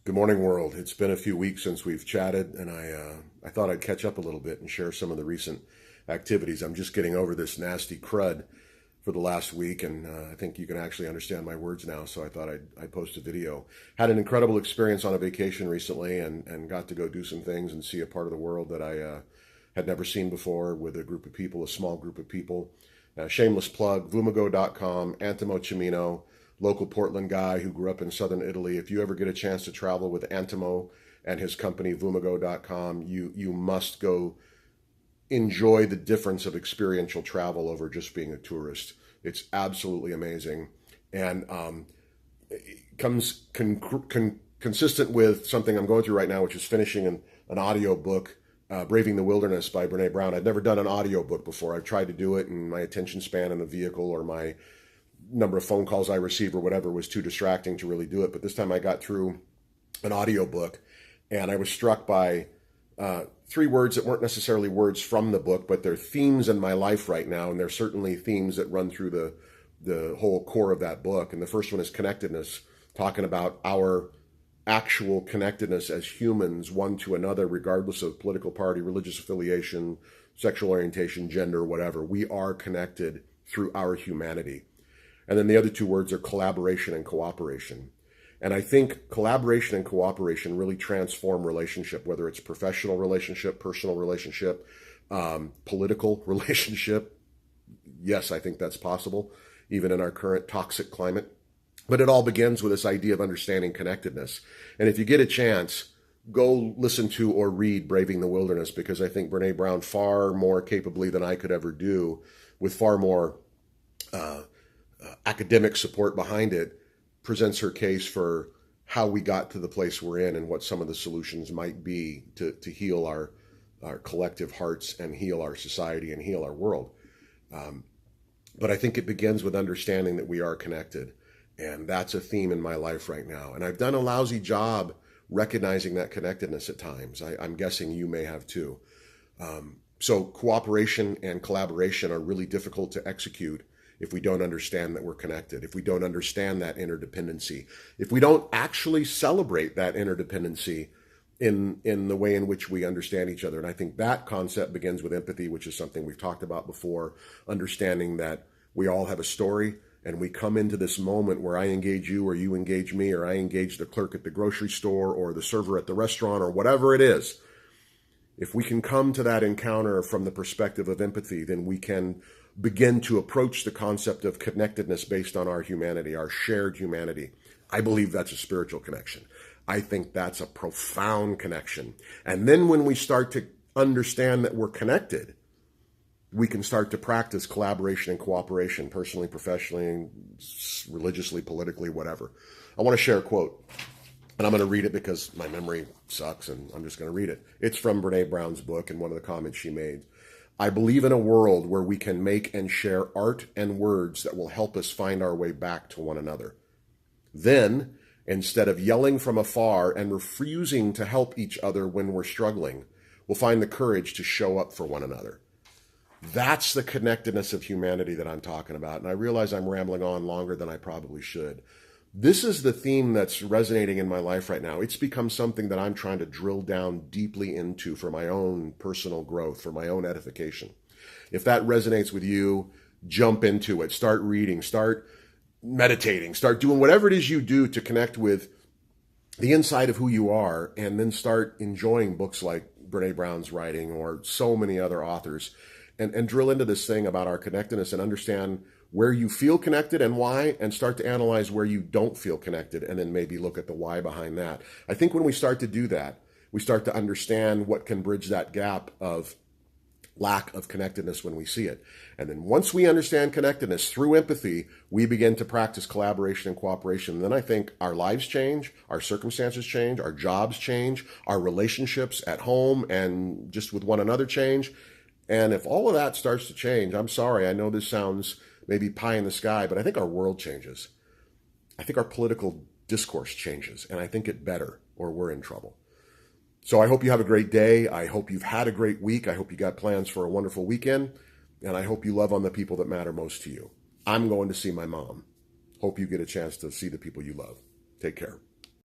Good morning, world. It's been a few weeks since we've chatted, and I thought I'd catch up a little bit and share some of the recent activities. I'm just getting over this nasty crud for the last week, and I think you can actually understand my words now, so I thought I'd post a video. Had an incredible experience on a vacation recently and got to go do some things and see a part of the world that I had never seen before with a group of people, a small group of people. Shameless plug, Vumago.com, Antimo Cimino, local Portland guy who grew up in southern Italy. If you ever get a chance to travel with Antimo and his company, Vumago.com, you must go enjoy the difference of experiential travel over just being a tourist. It's absolutely amazing. And it comes consistent with something I'm going through right now, which is finishing an audio book, Braving the Wilderness by Brene Brown. I'd never done an audio book before. I've tried to do it, and my attention span in the vehicle or my number of phone calls I received or whatever was too distracting to really do it. But this time I got through an audio book, and I was struck by three words that weren't necessarily words from the book, but they're themes in my life right now, and they're certainly themes that run through the whole core of that book. And the first one is connectedness, talking about our actual connectedness as humans, one to another, regardless of political party, religious affiliation, sexual orientation, gender, whatever. We are connected through our humanity. And then the other two words are collaboration and cooperation. And I think collaboration and cooperation really transform relationship, whether it's professional relationship, personal relationship, political relationship. Yes, I think that's possible, even in our current toxic climate. But it all begins with this idea of understanding connectedness. And if you get a chance, go listen to or read Braving the Wilderness, because I think Brene Brown, far more capably than I could ever do, with far more academic support behind it, presents her case for how we got to the place we're in and what some of the solutions might be to heal our collective hearts and heal our society and heal our world. But I think it begins with understanding that we are connected. And that's a theme in my life right now. And I've done a lousy job recognizing that connectedness at times. I'm guessing you may have too. So cooperation and collaboration are really difficult to execute if we don't understand that we're connected, if we don't understand that interdependency, if we don't actually celebrate that interdependency in the way in which we understand each other. And I think that concept begins with empathy, which is something we've talked about before, understanding that we all have a story, and we come into this moment where I engage you or you engage me, or I engage the clerk at the grocery store or the server at the restaurant or whatever it is. If we can come to that encounter from the perspective of empathy, then we can begin to approach the concept of connectedness based on our humanity, our shared humanity. I believe that's a spiritual connection. I think that's a profound connection. And then when we start to understand that we're connected, we can start to practice collaboration and cooperation, personally, professionally, religiously, politically, whatever. I want to share a quote, and I'm going to read it because my memory sucks, and I'm just going to read it. It's from Brene Brown's book, and one of the comments she made. I believe in a world where we can make and share art and words that will help us find our way back to one another. Then, instead of yelling from afar and refusing to help each other when we're struggling, we'll find the courage to show up for one another. That's the connectedness of humanity that I'm talking about. And I realize I'm rambling on longer than I probably should. This is the theme that's resonating in my life right now. It's become something that I'm trying to drill down deeply into for my own personal growth, for my own edification. If that resonates with you, jump into it. Start reading, start meditating, start doing whatever it is you do to connect with the inside of who you are, and then start enjoying books like Brene Brown's writing or so many other authors. And drill into this thing about our connectedness and understand where you feel connected and why, and start to analyze where you don't feel connected, and then maybe look at the why behind that. I think when we start to do that, we start to understand what can bridge that gap of lack of connectedness when we see it. And then once we understand connectedness through empathy, we begin to practice collaboration and cooperation. And then I think our lives change, our circumstances change, our jobs change, our relationships at home and just with one another change. And if all of that starts to change, I'm sorry, I know this sounds maybe pie in the sky, but I think our world changes. I think our political discourse changes, and I think it better, or we're in trouble. So I hope you have a great day. I hope you've had a great week. I hope you got plans for a wonderful weekend, and I hope you love on the people that matter most to you. I'm going to see my mom. Hope you get a chance to see the people you love. Take care.